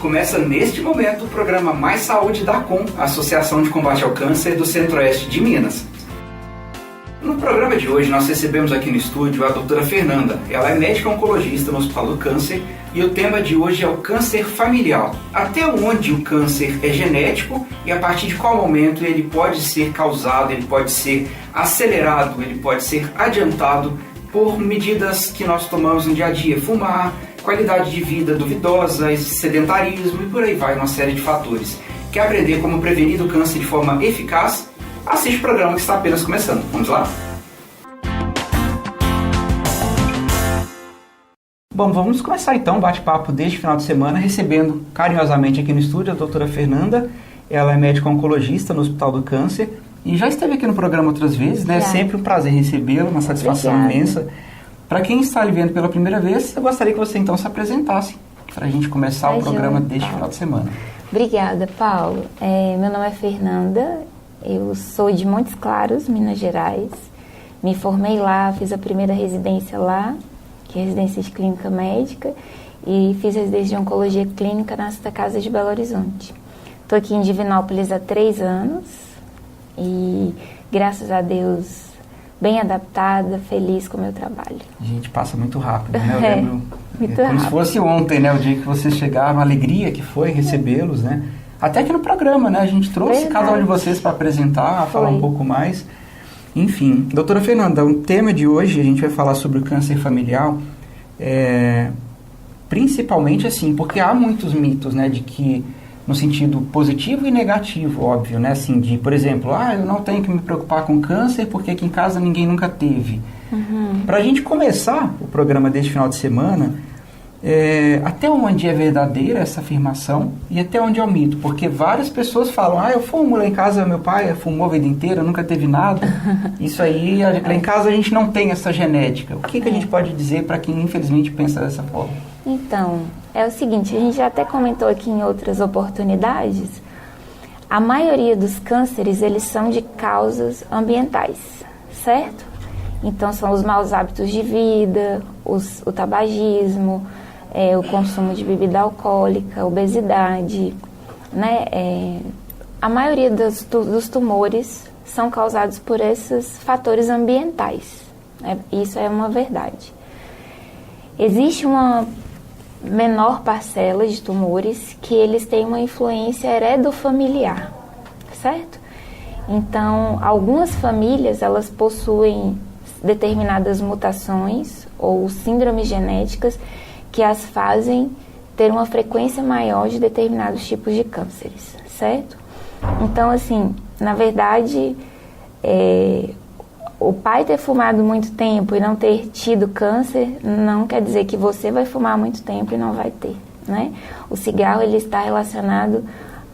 Começa neste momento o programa Mais Saúde da ACOM, Associação de Combate ao Câncer do Centro-Oeste de Minas. No programa de hoje nós recebemos aqui no estúdio a doutora Fernanda. Ela é médica oncologista no Hospital do Câncer e o tema de hoje é o câncer familiar. Até onde o câncer é genético e a partir de qual momento ele pode ser causado, ele pode ser acelerado, ele pode ser adiantado por medidas que nós tomamos no dia a dia, fumar, qualidade de vida duvidosa, sedentarismo e por aí vai, uma série de fatores. Quer aprender como prevenir o câncer de forma eficaz? Assiste o programa que está apenas começando. Vamos lá? Bom, vamos começar então o bate-papo deste final de semana, recebendo carinhosamente aqui no estúdio a doutora Fernanda. Ela é médica oncologista no Hospital do Câncer e já esteve aqui no programa outras vezes, né? É sempre um prazer recebê-la, uma satisfação imensa. Para quem está lhe vendo pela primeira vez, eu gostaria que você então se apresentasse para a gente começar o programa deste final de semana. Obrigada, Paulo. Meu nome é Fernanda, eu sou de Montes Claros, Minas Gerais. Me formei lá, fiz a primeira residência lá, que é a residência de clínica médica, e fiz residência de oncologia clínica na Santa Casa de Belo Horizonte. Estou aqui em Divinópolis há 3 anos e, graças a Deus, bem adaptada, feliz com o meu trabalho. A gente passa muito rápido, né? Eu lembro, muito como rápido. Se fosse ontem, né? O dia que vocês chegaram, a alegria que foi recebê-los, né? Até aqui no programa, né? A gente trouxe cada um de vocês para apresentar, falar um pouco mais. Enfim, doutora Fernanda, o tema de hoje a gente vai falar sobre o câncer familiar, principalmente assim, porque há muitos mitos, né? De que no sentido positivo e negativo, óbvio, né? Assim, de, por exemplo, eu não tenho que me preocupar com câncer porque aqui em casa ninguém nunca teve. Para a gente começar o programa deste final de semana, até onde é verdadeira essa afirmação e até onde é o mito? Porque várias pessoas falam, eu fumo lá em casa, meu pai fumou a vida inteira, nunca teve nada. Isso aí, lá em casa a gente não tem essa genética. O que a gente pode dizer para quem infelizmente pensa dessa forma? Então, é o seguinte, a gente já até comentou aqui em outras oportunidades, a maioria dos cânceres, eles são de causas ambientais, certo? Então, são os maus hábitos de vida, o tabagismo, o consumo de bebida alcoólica, obesidade, né? A maioria dos tumores são causados por esses fatores ambientais, né? Isso é uma verdade. Existe uma menor parcela de tumores que eles têm uma influência heredofamiliar, certo? Então, algumas famílias, elas possuem determinadas mutações ou síndromes genéticas que as fazem ter uma frequência maior de determinados tipos de cânceres, certo? Então, assim, na verdade, o pai ter fumado muito tempo e não ter tido câncer não quer dizer que você vai fumar muito tempo e não vai ter, né? O cigarro, ele está relacionado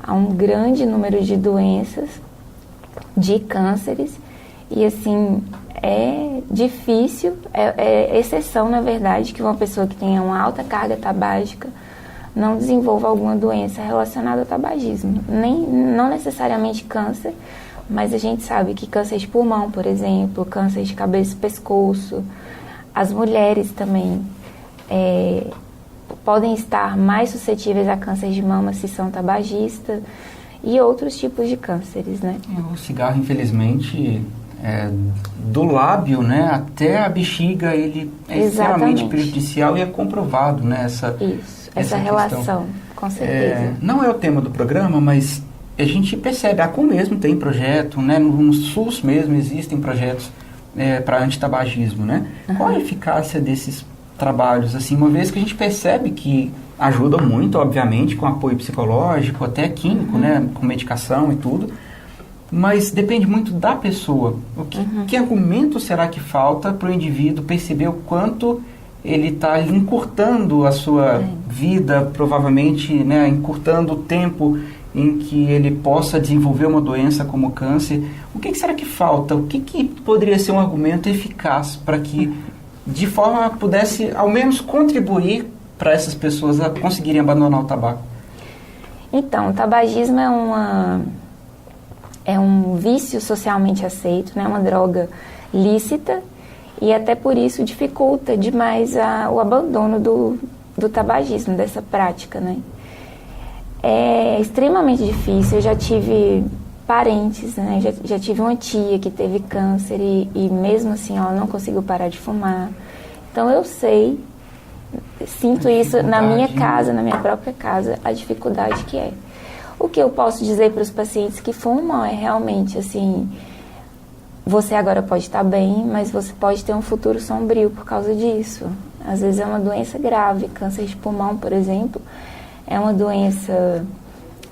a um grande número de doenças, de cânceres, e assim, é difícil, é exceção, na verdade, que uma pessoa que tenha uma alta carga tabágica não desenvolva alguma doença relacionada ao tabagismo. Não necessariamente câncer, mas a gente sabe que câncer de pulmão, por exemplo, câncer de cabeça e pescoço, as mulheres também podem estar mais suscetíveis a câncer de mama se são tabagistas e outros tipos de cânceres, né? O cigarro, infelizmente, do lábio, né, até a bexiga, ele é extremamente prejudicial e é comprovado, né? Essa relação, com certeza. Não é o tema do programa, mas a gente percebe, a ACOM mesmo tem projeto, né? No SUS mesmo existem projetos para antitabagismo, né? Qual a eficácia desses trabalhos, assim, uma vez que a gente percebe que ajudam muito, obviamente, com apoio psicológico, até químico, né? Com medicação e tudo, mas depende muito da pessoa. Que argumento será que falta para o indivíduo perceber o quanto ele está encurtando a sua vida, provavelmente, né? Encurtando o tempo em que ele possa desenvolver uma doença como o câncer? O que será que falta? O que poderia ser um argumento eficaz para que, de forma, pudesse, ao menos, contribuir para essas pessoas a conseguirem abandonar o tabaco? Então, o tabagismo é um vício socialmente aceito, né? Uma droga lícita, e até por isso dificulta demais o abandono do tabagismo, dessa prática, né? é extremamente difícil. Eu já tive parentes, né? Já tive uma tia que teve câncer e mesmo assim ela não conseguiu parar de fumar. Então eu sinto isso na minha casa, na minha própria casa, a dificuldade que é. O que eu posso dizer para os pacientes que fumam é realmente assim, você agora pode estar bem, mas você pode ter um futuro sombrio por causa disso. Às vezes é uma doença grave, câncer de pulmão, por exemplo, é uma doença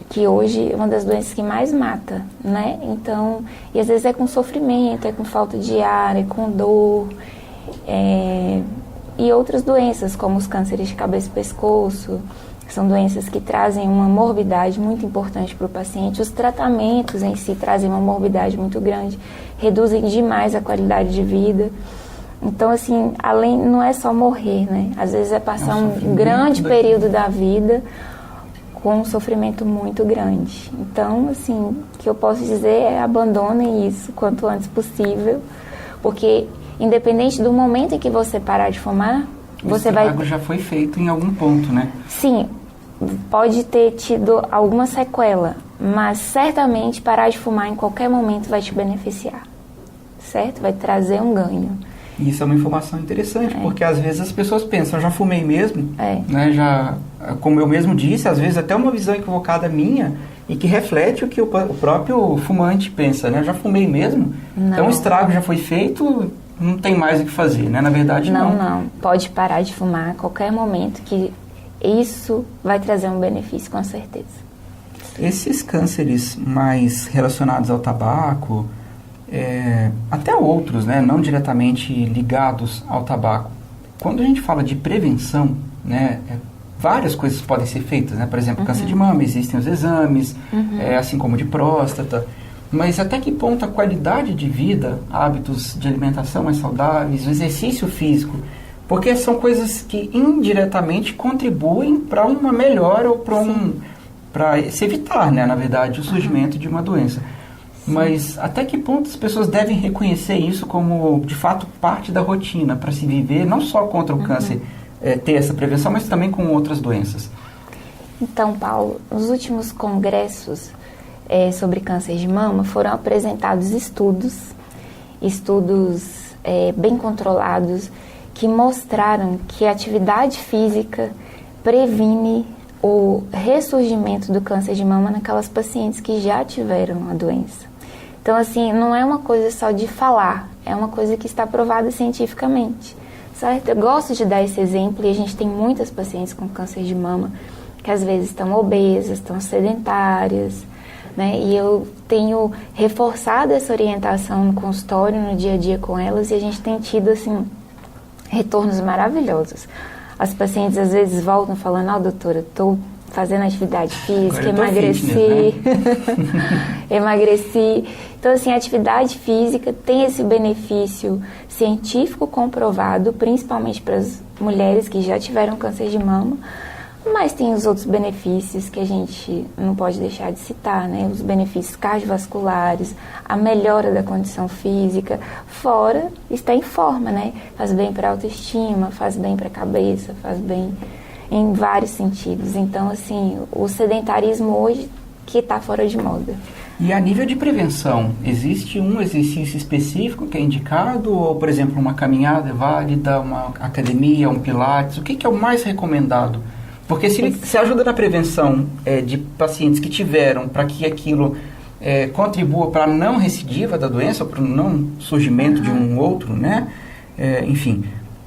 que hoje é uma das doenças que mais mata, né? Então, e às vezes é com sofrimento, é com falta de ar, é com dor, e outras doenças, como os cânceres de cabeça e pescoço, são doenças que trazem uma morbidade muito importante para o paciente. Os tratamentos em si trazem uma morbidade muito grande, reduzem demais a qualidade de vida. Então, assim, não é só morrer, né? Às vezes é passar um grande período da vida com um sofrimento muito grande. Então, assim, o que eu posso dizer é abandonem isso quanto antes possível, porque independente do momento em que você parar de fumar, você vai... O estrago já foi feito em algum ponto, né? Sim, pode ter tido alguma sequela, mas certamente parar de fumar em qualquer momento vai te beneficiar, certo? Vai trazer um ganho. E isso é uma informação interessante, porque às vezes as pessoas pensam, eu já fumei mesmo, né? Já, como eu mesmo disse, às vezes até uma visão equivocada minha e que reflete o que o próprio fumante pensa, né? Eu já fumei mesmo, então o estrago já foi feito, não tem mais o que fazer, né? Na verdade, não. Não, pode parar de fumar a qualquer momento, que isso vai trazer um benefício, com certeza. Esses cânceres mais relacionados ao tabaco, até outros, né, não diretamente ligados ao tabaco. Quando a gente fala de prevenção, né, várias coisas podem ser feitas, né? Por exemplo, câncer de mama, existem os exames, assim como de próstata. Mas até que ponto a qualidade de vida, hábitos de alimentação mais saudáveis, o exercício físico, porque são coisas que indiretamente contribuem para uma melhora ou para se evitar, né, na verdade, o surgimento de uma doença. Mas até que ponto as pessoas devem reconhecer isso como, de fato, parte da rotina para se viver, não só contra o câncer, ter essa prevenção, mas também com outras doenças? Então, Paulo, nos últimos congressos sobre câncer de mama foram apresentados estudos bem controlados, que mostraram que a atividade física previne o ressurgimento do câncer de mama naquelas pacientes que já tiveram a doença. Então, assim, não é uma coisa só de falar, é uma coisa que está provada cientificamente, certo? Eu gosto de dar esse exemplo e a gente tem muitas pacientes com câncer de mama que às vezes estão obesas, estão sedentárias, né? E eu tenho reforçado essa orientação no consultório, no dia a dia com elas, e a gente tem tido, assim, retornos maravilhosos. As pacientes às vezes voltam falando, doutora, estou fazendo atividade física, emagreci, fitness, né? Emagreci. Então, assim, a atividade física tem esse benefício científico comprovado, principalmente para as mulheres que já tiveram câncer de mama, mas tem os outros benefícios que a gente não pode deixar de citar, né? Os benefícios cardiovasculares, a melhora da condição física, fora estar em forma, né? Faz bem para a autoestima, faz bem para a cabeça, faz bem em vários sentidos. Então, assim, o sedentarismo hoje que está fora de moda. E a nível de prevenção, existe um exercício específico que é indicado? Ou, por exemplo, uma caminhada é válida, uma academia, um pilates? O que é o mais recomendado? Porque se ajuda na prevenção de pacientes que tiveram, para que aquilo contribua para a não recidiva da doença, para o não surgimento de um outro, né? Enfim,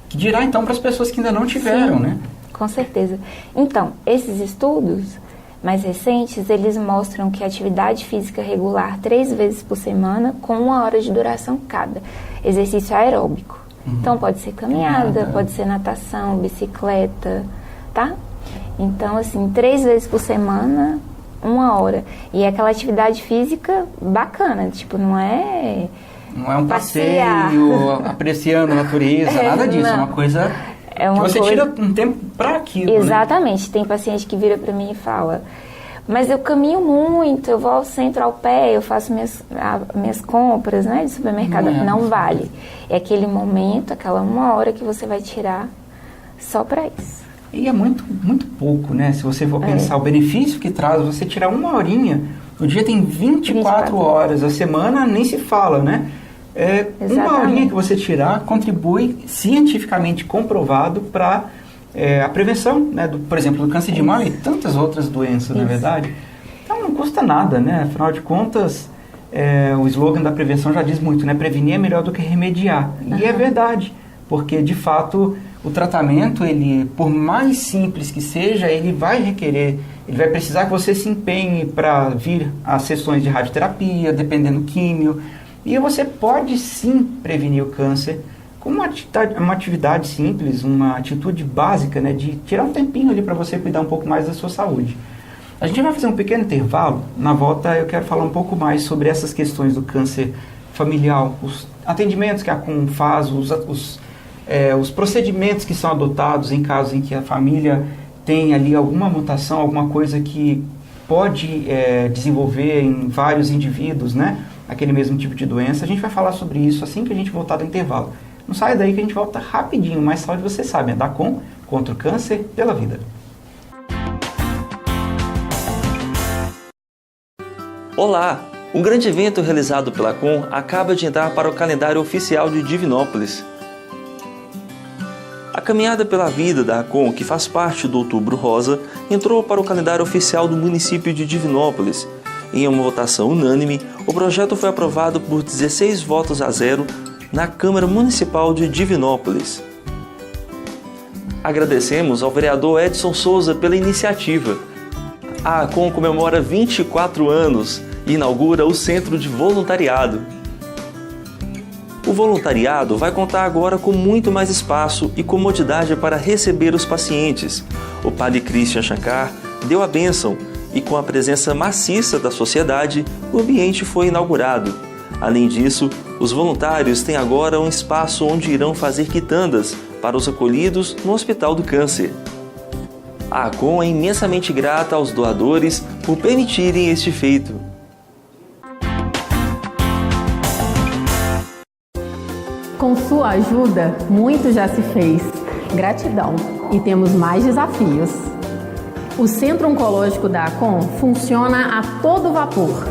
que dirá então para as pessoas que ainda não tiveram, sim, né? Com certeza. Então, esses estudos mais recentes, eles mostram que a atividade física regular 3 vezes por semana, com 1 hora de duração cada. Exercício aeróbico. Então, pode ser caminhada, pode ser natação, bicicleta, tá? Então, assim, 3 vezes por semana, 1 hora. E é aquela atividade física bacana, tipo, não é... Não é um passeio, apreciando a natureza, nada disso. É uma coisa que você tira um tempo para aquilo, exatamente. Né? Tem paciente que vira para mim e fala, mas eu caminho muito, eu vou ao centro ao pé, eu faço minhas compras, né, de supermercado. Não vale. É aquele momento, aquela 1 hora que você vai tirar só para isso. E é muito, muito pouco, né? Se você for pensar o benefício que traz, você tirar 1 horinha, o dia tem 24 horas, a semana nem se fala, né? 1 horinha que você tirar contribui cientificamente comprovado para a prevenção, né? Por exemplo, do câncer de mama e tantas outras doenças, na verdade. Então não custa nada, né? Afinal de contas, o slogan da prevenção já diz muito, né? Prevenir é melhor do que remediar. E é verdade, porque de fato o tratamento, ele, por mais simples que seja, ele vai precisar que você se empenhe para vir às sessões de radioterapia, dependendo do químio, e você pode sim prevenir o câncer com uma atividade simples, uma atitude básica, né, de tirar um tempinho ali para você cuidar um pouco mais da sua saúde. A gente vai fazer um pequeno intervalo, na volta eu quero falar um pouco mais sobre essas questões do câncer familiar, os atendimentos que a ACOM faz, os procedimentos que são adotados em casos em que a família tem ali alguma mutação, alguma coisa que pode desenvolver em vários indivíduos, né, aquele mesmo tipo de doença. A gente vai falar sobre isso assim que a gente voltar do intervalo. Não saia daí que a gente volta rapidinho, mais saúde você sabe, é da ACOM contra o câncer pela vida. Olá! Um grande evento realizado pela ACOM acaba de entrar para o calendário oficial de Divinópolis. A Caminhada pela Vida da ACOM, que faz parte do Outubro Rosa, entrou para o calendário oficial do município de Divinópolis. Em uma votação unânime, o projeto foi aprovado por 16 votos a 0 na Câmara Municipal de Divinópolis. Agradecemos ao vereador Edson Souza pela iniciativa. A ACOM comemora 24 anos e inaugura o Centro de Voluntariado. O voluntariado vai contar agora com muito mais espaço e comodidade para receber os pacientes. O padre Christian Shankar deu a bênção e, com a presença maciça da sociedade, o ambiente foi inaugurado. Além disso, os voluntários têm agora um espaço onde irão fazer quitandas para os acolhidos no Hospital do Câncer. A ACOM é imensamente grata aos doadores por permitirem este feito. Com sua ajuda, muito já se fez. Gratidão. E temos mais desafios. O Centro Oncológico da ACOM funciona a todo vapor.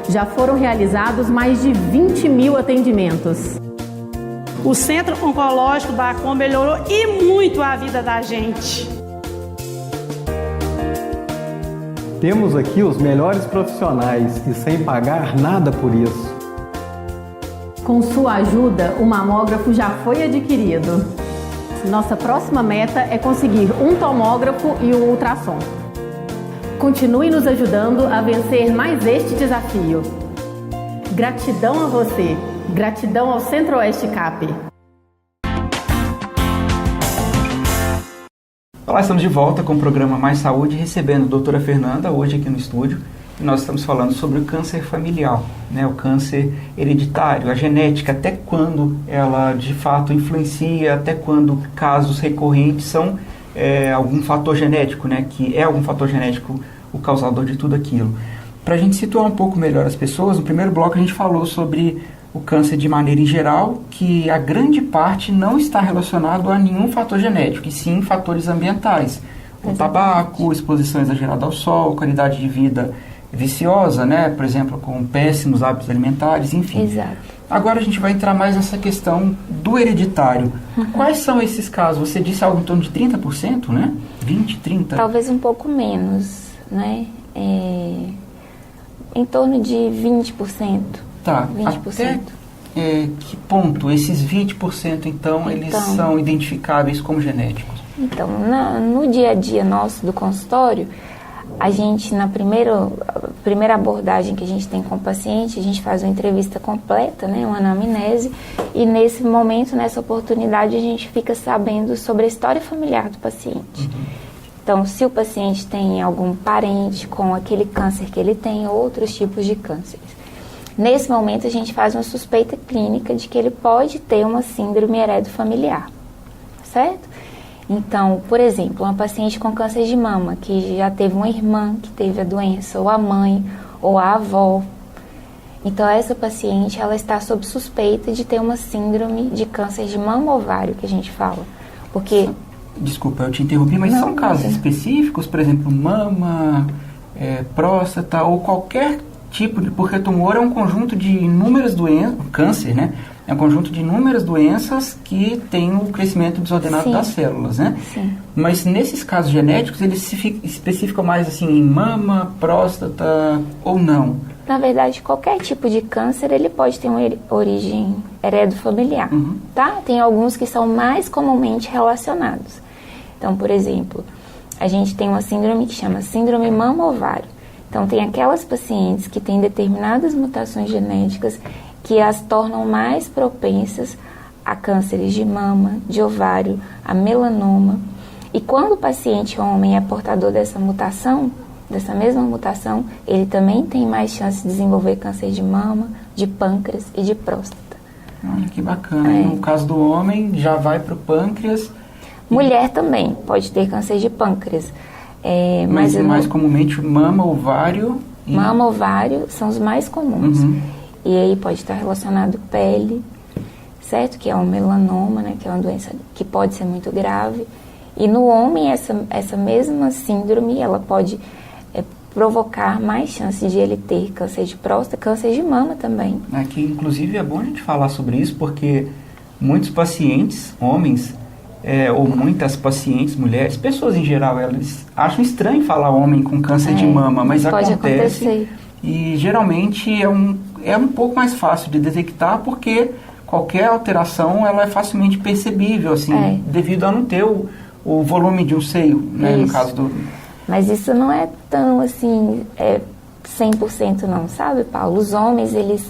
Já foram realizados mais de 20 mil atendimentos. O Centro Oncológico da ACOM melhorou e muito a vida da gente. Temos aqui os melhores profissionais e sem pagar nada por isso. Com sua ajuda, o mamógrafo já foi adquirido. Nossa próxima meta é conseguir um tomógrafo e um ultrassom. Continue nos ajudando a vencer mais este desafio. Gratidão a você. Gratidão ao Centro-Oeste CAP. Olá, estamos de volta com o programa Mais Saúde, recebendo a doutora Fernanda hoje aqui no estúdio. E nós estamos falando sobre o câncer familiar, né? O câncer hereditário, a genética, até quando ela de fato influencia, até quando casos recorrentes são algum fator genético, né? Que é algum fator genético o causador de tudo aquilo. Para a gente situar um pouco melhor as pessoas, no primeiro bloco a gente falou sobre o câncer de maneira em geral, que a grande parte não está relacionado a nenhum fator genético, e sim fatores ambientais. O tabaco, exposição exagerada ao sol, qualidade de vida viciosa, né? Por exemplo, com péssimos hábitos alimentares, enfim. Exato. Agora a gente vai entrar mais nessa questão do hereditário. Quais são esses casos? Você disse algo em torno de 30%, né? 20, 30%? Talvez um pouco menos, né? Em torno de 20%. Tá. 20%. Até que ponto esses 20%, então, eles são identificáveis como genéticos? Então, no dia a dia nosso do consultório, a gente, na primeira abordagem que a gente tem com o paciente, a gente faz uma entrevista completa, né, uma anamnese, e nesse momento, nessa oportunidade, a gente fica sabendo sobre a história familiar do paciente. Então, se o paciente tem algum parente com aquele câncer que ele tem, outros tipos de cânceres. Nesse momento, a gente faz uma suspeita clínica de que ele pode ter uma síndrome heredofamiliar, certo? Então, por exemplo, uma paciente com câncer de mama, que já teve uma irmã que teve a doença, ou a mãe, ou a avó. Então, essa paciente, ela está sob suspeita de ter uma síndrome de câncer de mama ovário, que a gente fala. Porque Desculpa, eu te interrompi, mas são casos específicos, por exemplo, mama, próstata ou qualquer tipo de... Porque tumor é um conjunto de inúmeras doenças, câncer, né? É um conjunto de inúmeras doenças que tem o crescimento desordenado das células, né? Sim. Mas nesses casos genéticos, eles se especificam mais assim em mama, próstata ou não? Na verdade, qualquer tipo de câncer, ele pode ter uma origem heredofamiliar, tá? Tem alguns que são mais comumente relacionados. Então, por exemplo, a gente tem uma síndrome que chama síndrome mama-ovário. Então, tem aquelas pacientes que têm determinadas mutações genéticas que as tornam mais propensas a cânceres de mama, de ovário, a melanoma. E quando o paciente homem é portador dessa mutação, dessa mesma mutação, ele também tem mais chance de desenvolver câncer de mama, de pâncreas e de próstata. Olha que bacana. No caso do homem, já vai para o pâncreas. Mulher também pode ter câncer de pâncreas. Mas mais comumente mama, ovário... Mama, ovário são os mais comuns. E aí pode estar relacionado à pele, certo? Que é um melanoma, né? Que é uma doença que pode ser muito grave. E no homem, essa mesma síndrome, ela pode provocar mais chances de ele ter câncer de próstata, câncer de mama também. Que inclusive é bom a gente falar sobre isso, porque muitos pacientes, homens, ou muitas pacientes, mulheres, pessoas em geral, elas acham estranho falar homem com câncer de mama, mas pode acontece. Acontecer. E geralmente é um pouco mais fácil de detectar, porque qualquer alteração ela é facilmente percebível, assim, devido a não ter o volume de um seio, né, no caso do... Mas isso não é tão, assim, 100% não, sabe, Paulo? Os homens, eles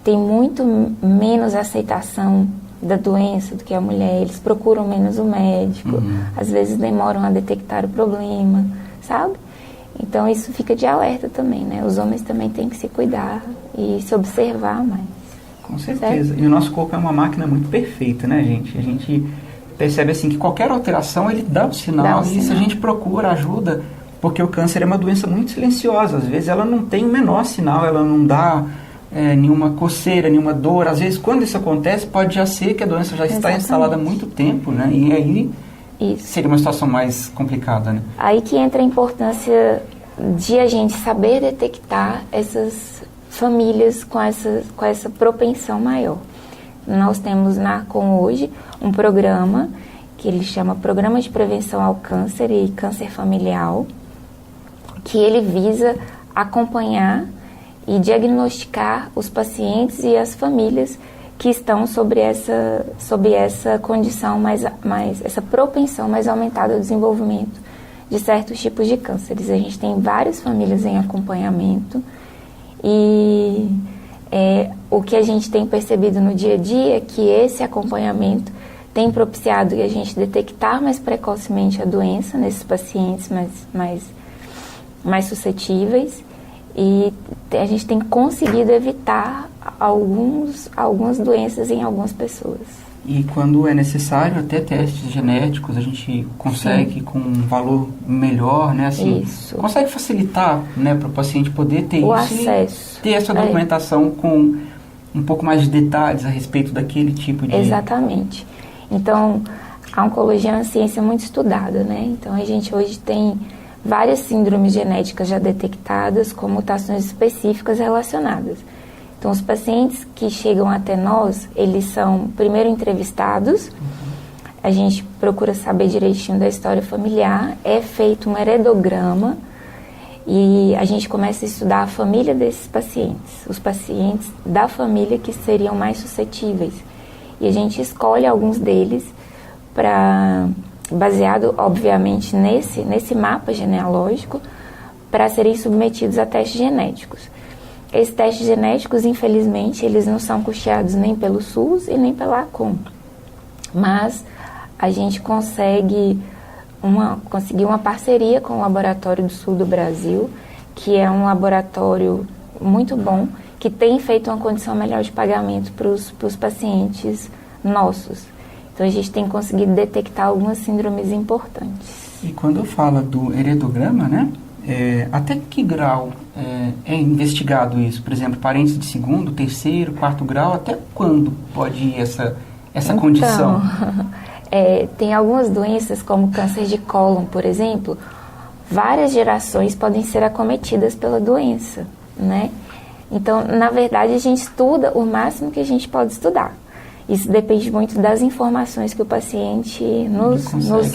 têm muito menos aceitação da doença do que a mulher. Eles procuram menos o médico, às vezes demoram a detectar o problema, sabe? Então, isso fica de alerta também, né? Os homens também têm que se cuidar e se observar mais. Com certeza. Certo? E o nosso corpo é uma máquina muito perfeita, né, gente? A gente percebe, assim, que qualquer alteração, ele dá um sinal. E se a gente procura ajuda, porque o câncer é uma doença muito silenciosa. Às vezes, ela não tem o menor sinal, ela não dá nenhuma coceira, nenhuma dor. Às vezes, quando isso acontece, pode já ser que a doença já está instalada há muito tempo, né? E aí... Isso. Seria uma situação mais complicada, né? Aí que entra a importância de a gente saber detectar essas famílias com essa propensão maior. Nós temos na Arcon hoje um programa que ele chama Programa de Prevenção ao Câncer e Câncer Familiar, que ele visa acompanhar e diagnosticar os pacientes e as famílias que estão sobre essa condição essa propensão mais aumentada ao desenvolvimento de certos tipos de cânceres. A gente tem várias famílias em acompanhamento e o que a gente tem percebido no dia a dia é que esse acompanhamento tem propiciado a gente detectar mais precocemente a doença nesses pacientes mais suscetíveis, e a gente tem conseguido evitar algumas doenças em algumas pessoas. E quando é necessário, até testes genéticos, a gente consegue com um valor melhor, né? Assim, isso. Consegue facilitar, né, para o paciente poder ter o isso acesso. E ter essa documentação com um pouco mais de detalhes a respeito daquele tipo de... Exatamente. Então, a oncologia é uma ciência muito estudada, né? Então, a gente hoje tem várias síndromes genéticas já detectadas com mutações específicas relacionadas. Então, os pacientes que chegam até nós, eles são primeiro entrevistados, a gente procura saber direitinho da história familiar, é feito um heredograma e a gente começa a estudar a família desses pacientes, os pacientes da família que seriam mais suscetíveis. E a gente escolhe alguns deles baseado, obviamente, nesse mapa genealógico, para serem submetidos a testes genéticos. Esses testes genéticos, infelizmente, eles não são custeados nem pelo SUS e nem pela Arcon. Mas a gente conseguir uma parceria com o Laboratório do Sul do Brasil, que é um laboratório muito bom, que tem feito uma condição melhor de pagamento para os pacientes nossos. Então, a gente tem conseguido detectar algumas síndromes importantes. E quando fala do heredograma, né? Até que grau é investigado isso? Por exemplo, parentes de segundo, terceiro, quarto grau, até quando pode ir essa condição? Tem algumas doenças, como câncer de cólon, por exemplo, várias gerações podem ser acometidas pela doença, né? Então, na verdade, a gente estuda o máximo que a gente pode estudar. Isso depende muito das informações que o paciente nos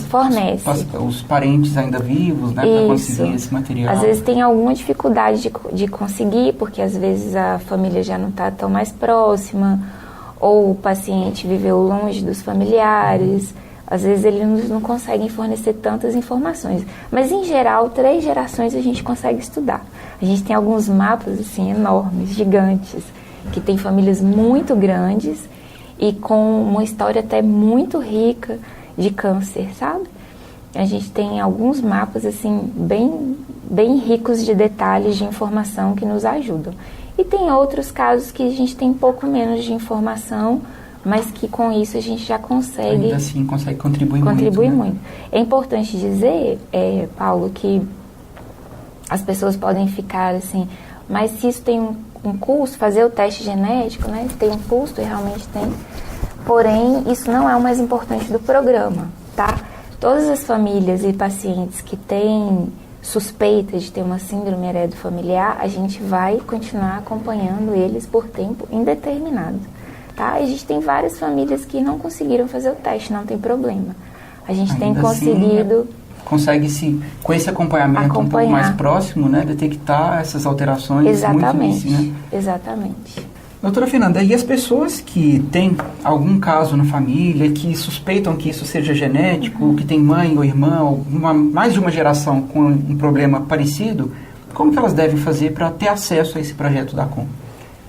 fornece. Os parentes ainda vivos, né, para conseguir esse material. Às vezes tem alguma dificuldade de conseguir, porque às vezes a família já não está tão mais próxima, ou o paciente viveu longe dos familiares. Às vezes eles não conseguem fornecer tantas informações. Mas, em geral, 3 gerações a gente consegue estudar. A gente tem alguns mapas assim, enormes, gigantes, que tem famílias muito grandes e com uma história até muito rica de câncer, sabe? A gente tem alguns mapas assim bem ricos de detalhes, de informação que nos ajudam. E tem outros casos que a gente tem um pouco menos de informação, mas que com isso a gente já consegue... Ainda assim consegue contribuir muito. É importante dizer, Paulo, que as pessoas podem ficar assim, mas se isso tem um custo, fazer o teste genético, né? Tem um custo, e realmente tem. Porém, isso não é o mais importante do programa, tá? Todas as famílias e pacientes que têm suspeita de ter uma síndrome heredofamiliar, a gente vai continuar acompanhando eles por tempo indeterminado, tá? A gente tem várias famílias que não conseguiram fazer o teste, não tem problema. A gente tem conseguido... Consegue-se, com esse acompanhamento um pouco mais próximo, né, detectar essas alterações. Exatamente, muito início, né? Exatamente. Doutora Fernanda, e as pessoas que têm algum caso na família, que suspeitam que isso seja genético, que tem mãe ou irmã, ou mais de uma geração com um problema parecido, como que elas devem fazer para ter acesso a esse projeto da ACOM?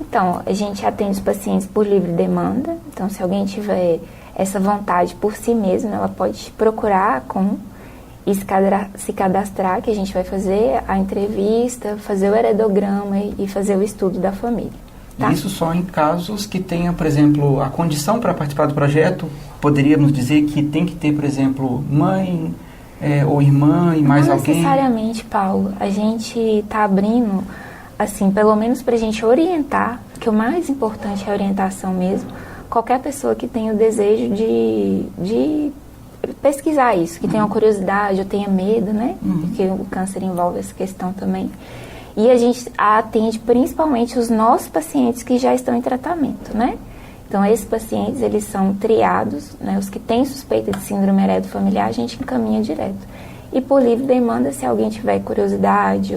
Então, a gente atende os pacientes por livre demanda. Então, se alguém tiver essa vontade por si mesmo, ela pode procurar a ACOM e se cadastrar, que a gente vai fazer a entrevista, fazer o heredograma e fazer o estudo da família. Tá? Isso só em casos que tenha, por exemplo, a condição para participar do projeto, poderíamos dizer que tem que ter, por exemplo, mãe ou irmã e mais alguém? Não necessariamente, Paulo. A gente está abrindo, assim, pelo menos para a gente orientar, que o mais importante é a orientação mesmo, qualquer pessoa que tenha o desejo de pesquisar isso, que tenha uma curiosidade ou tenha medo, né? Porque o câncer envolve essa questão também. E a gente atende principalmente os nossos pacientes que já estão em tratamento, né? Então, esses pacientes, eles são triados, né? Os que têm suspeita de síndrome heredofamiliar, a gente encaminha direto. E por livre demanda, se alguém tiver curiosidade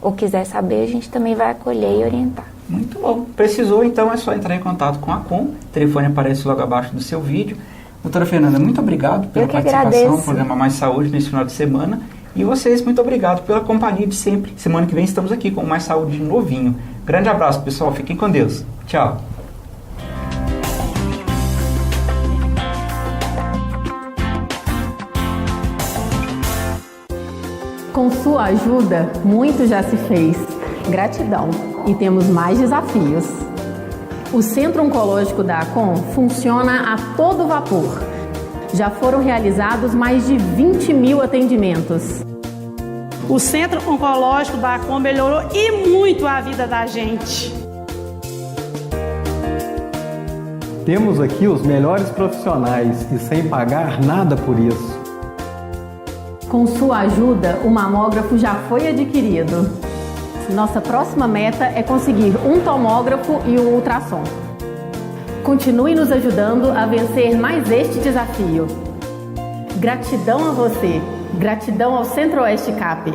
ou quiser saber, a gente também vai acolher e orientar. Muito bom. Precisou, então, é só entrar em contato com a ACOM. O telefone aparece logo abaixo do seu vídeo. Doutora Fernanda, muito obrigado pela participação no programa Mais Saúde nesse final de semana. E vocês, muito obrigado pela companhia de sempre. Semana que vem estamos aqui com Mais Saúde novinho. Grande abraço, pessoal. Fiquem com Deus. Tchau. Com sua ajuda, muito já se fez. Gratidão. E temos mais desafios. O Centro Oncológico da ACOM funciona a todo vapor. Já foram realizados mais de 20 mil atendimentos. O Centro Oncológico da ACOM melhorou e muito a vida da gente. Temos aqui os melhores profissionais e sem pagar nada por isso. Com sua ajuda, o mamógrafo já foi adquirido. Nossa próxima meta é conseguir um tomógrafo e um ultrassom. Continue nos ajudando a vencer mais este desafio. Gratidão a você. Gratidão ao Centro-Oeste CAP.